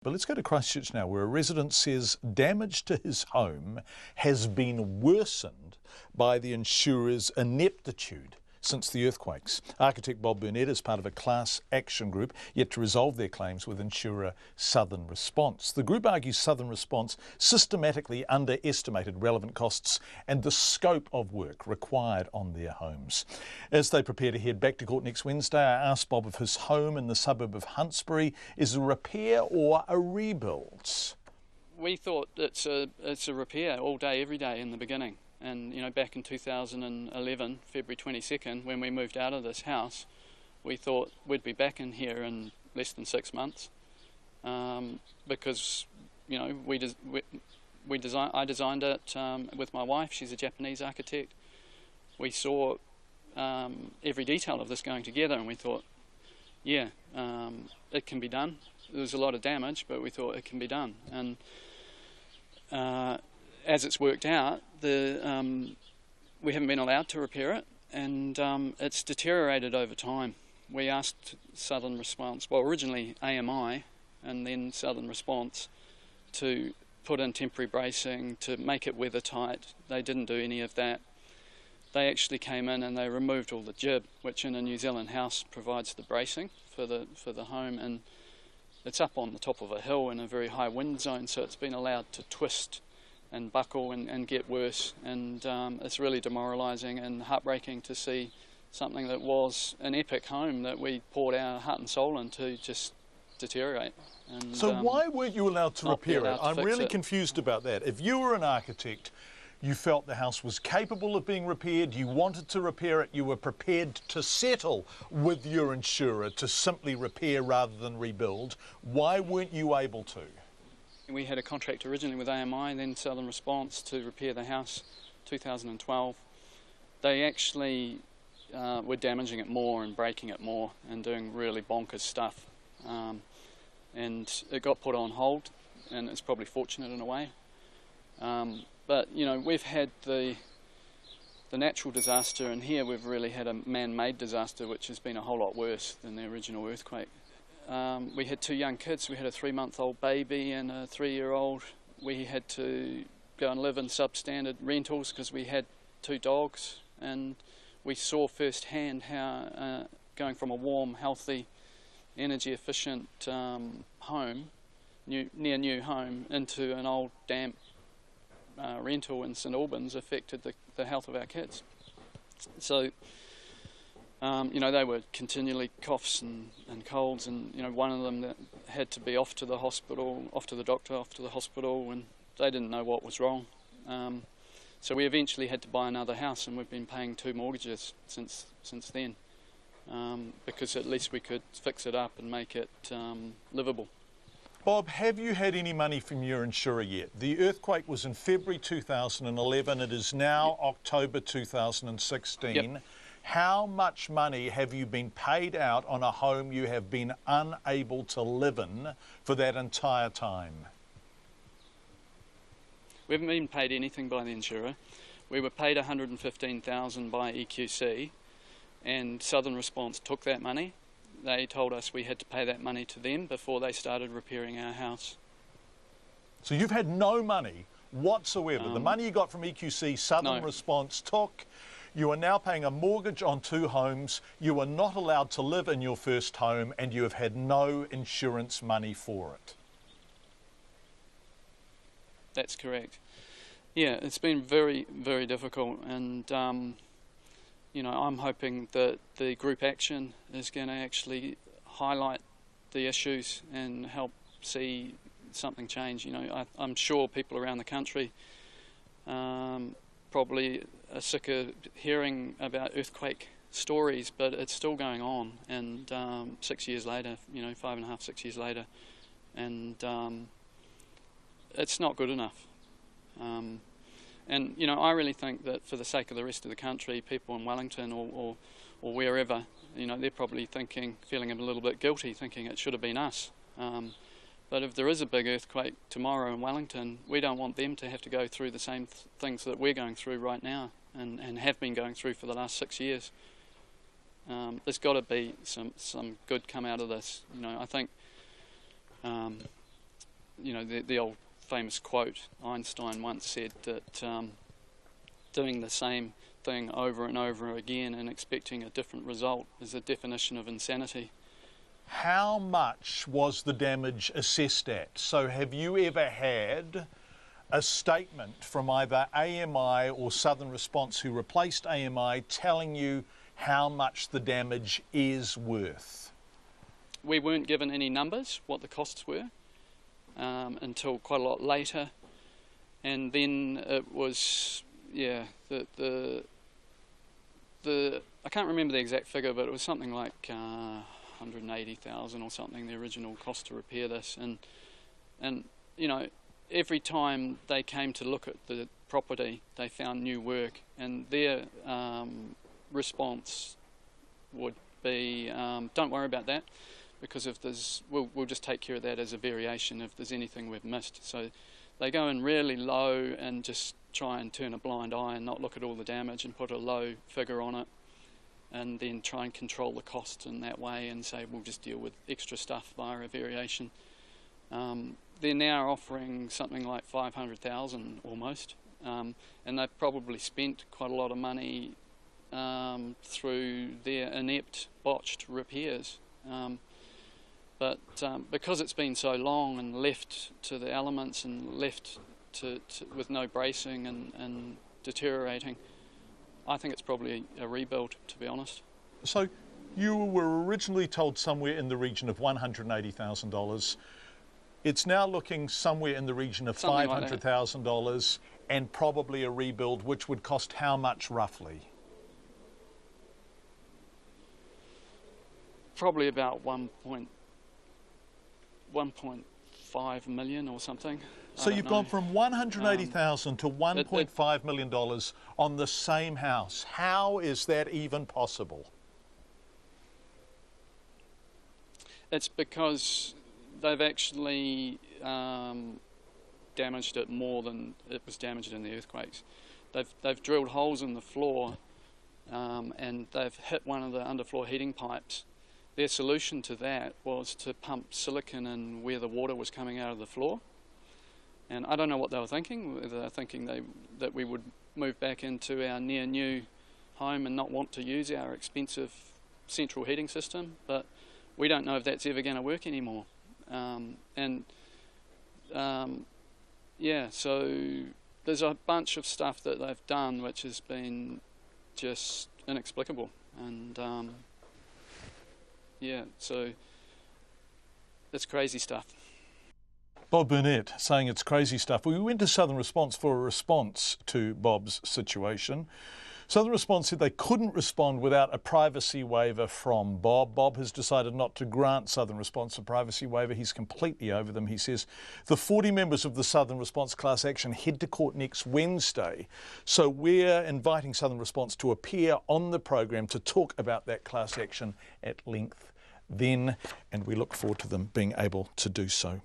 But let's go to Christchurch now, where a resident says damage to his home has been worsened by the insurer's ineptitude since the earthquakes. Architect Bob Burnett is part of a class action group yet to resolve their claims with insurer Southern Response. The group argues Southern Response systematically underestimated relevant costs and the scope of work required on their homes. As they prepare to head back to court next Wednesday, I asked Bob if his home in the suburb of Huntsbury is a repair or a rebuild. We thought it's a repair all day, every day in the beginning. And back in 2011, February 22nd, when we moved out of this house, we thought we'd be back in here in less than 6 months, because I designed it with my wife. She's a Japanese architect. We saw every detail of this going together, and we thought, yeah, it can be done. There was a lot of damage, but we thought it can be done. And as it's worked out, we haven't been allowed to repair it, and it's deteriorated over time. We asked Southern Response, well, originally AMI and then Southern Response, to put in temporary bracing to make it weathertight. They didn't do any of that. They actually came in and they removed all the jib, which in a New Zealand house provides the bracing for the home, and it's up on the top of a hill in a very high wind zone, so it's been allowed to twist and buckle and get worse, and it's really demoralising and heartbreaking to see something that was an epic home that we poured our heart and soul into just deteriorate. And, so why weren't you allowed to repair it? I'm really confused about that. If you were an architect, you felt the house was capable of being repaired, you wanted to repair it, you were prepared to settle with your insurer to simply repair rather than rebuild, why weren't you able to? We had a contract originally with AMI, then Southern Response, to repair the house 2012. They actually were damaging it more and breaking it more and doing really bonkers stuff. And it got put on hold, and it's probably fortunate in a way. But we've had the natural disaster, and here we've really had a man-made disaster, which has been a whole lot worse than the original earthquake. We had 2 young kids. We had a 3-month-old baby and a 3-year-old. We had to go and live in substandard rentals because we had 2 dogs, and we saw firsthand how going from a warm, healthy, energy-efficient home, near new home, into an old, damp rental in St Albans affected the health of our kids. So they were continually coughs and colds, and one of them that had to be off to the hospital, off to the doctor, off to the hospital, and they didn't know what was wrong. So we eventually had to buy another house, and we've been paying 2 mortgages since then, because at least we could fix it up and make it livable. Bob, have you had any money from your insurer yet? The earthquake was in February 2011. It is now October 2016. Yep. How much money have you been paid out on a home you have been unable to live in for that entire time? We haven't been paid anything by the insurer. We were paid $115,000 by EQC, and Southern Response took that money. They told us we had to pay that money to them before they started repairing our house. So you've had no money whatsoever? The money you got from EQC, Southern Response took. You are now paying a mortgage on 2 homes. You are not allowed to live in your first home, and you have had no insurance money for it. That's correct. Yeah, it's been very, very difficult, and I'm hoping that the group action is going to actually highlight the issues and help see something change. I'm sure people around the country probably are sick of hearing about earthquake stories, but it's still going on, and 6 years later, 5.5, 6 years later, and it's not good enough. And I really think that for the sake of the rest of the country, people in Wellington or wherever, they're probably feeling a little bit guilty, thinking it should have been us. But if there is a big earthquake tomorrow in Wellington, we don't want them to have to go through the same things that we're going through right now and have been going through for the last 6 years. There's got to be some good come out of this. I think you know, the old famous quote, Einstein once said that doing the same thing over and over again and expecting a different result is the definition of insanity. How much was the damage assessed at? So have you ever had a statement from either AMI or Southern Response, who replaced AMI, telling you how much the damage is worth? We weren't given any numbers, what the costs were, until quite a lot later, and then it was, yeah, the I can't remember the exact figure, but it was something like 180,000 or something, the original cost to repair this, and you know, every time they came to look at the property, they found new work, and their response would be, don't worry about that, because if there's, we'll just take care of that as a variation if there's anything we've missed. So they go in really low and just try and turn a blind eye and not look at all the damage and put a low figure on it, and then try and control the costs in that way and say we'll just deal with extra stuff via a variation. They're now offering something like 500,000 almost, and they've probably spent quite a lot of money through their inept, botched repairs. But because it's been so long and left to the elements and left with no bracing and deteriorating, I think it's probably a rebuild, to be honest. So you were originally told somewhere in the region of $180,000. It's now looking somewhere in the region of $500,000 and probably a rebuild, which would cost how much roughly? Probably about 1.5 million or something. So you've gone from 180,000 to $1.5 million on the same house. How is that even possible? It's because they've actually damaged it more than it was damaged in the earthquakes. They've drilled holes in the floor and they've hit one of the underfloor heating pipes. Their solution to that was to pump silicon in where the water was coming out of the floor. And I don't know what they were thinking, whether they were thinking that we would move back into our near new home and not want to use our expensive central heating system, but we don't know if that's ever going to work anymore. Yeah, so there's a bunch of stuff that they've done which has been just inexplicable, and yeah, so it's crazy stuff. Bob Burnett saying it's crazy stuff. We went to Southern Response for a response to Bob's situation. Southern Response said they couldn't respond without a privacy waiver from Bob. Bob has decided not to grant Southern Response a privacy waiver. He's completely over them. He says the 40 members of the Southern Response class action head to court next Wednesday. So we're inviting Southern Response to appear on the program to talk about that class action at length then, and we look forward to them being able to do so.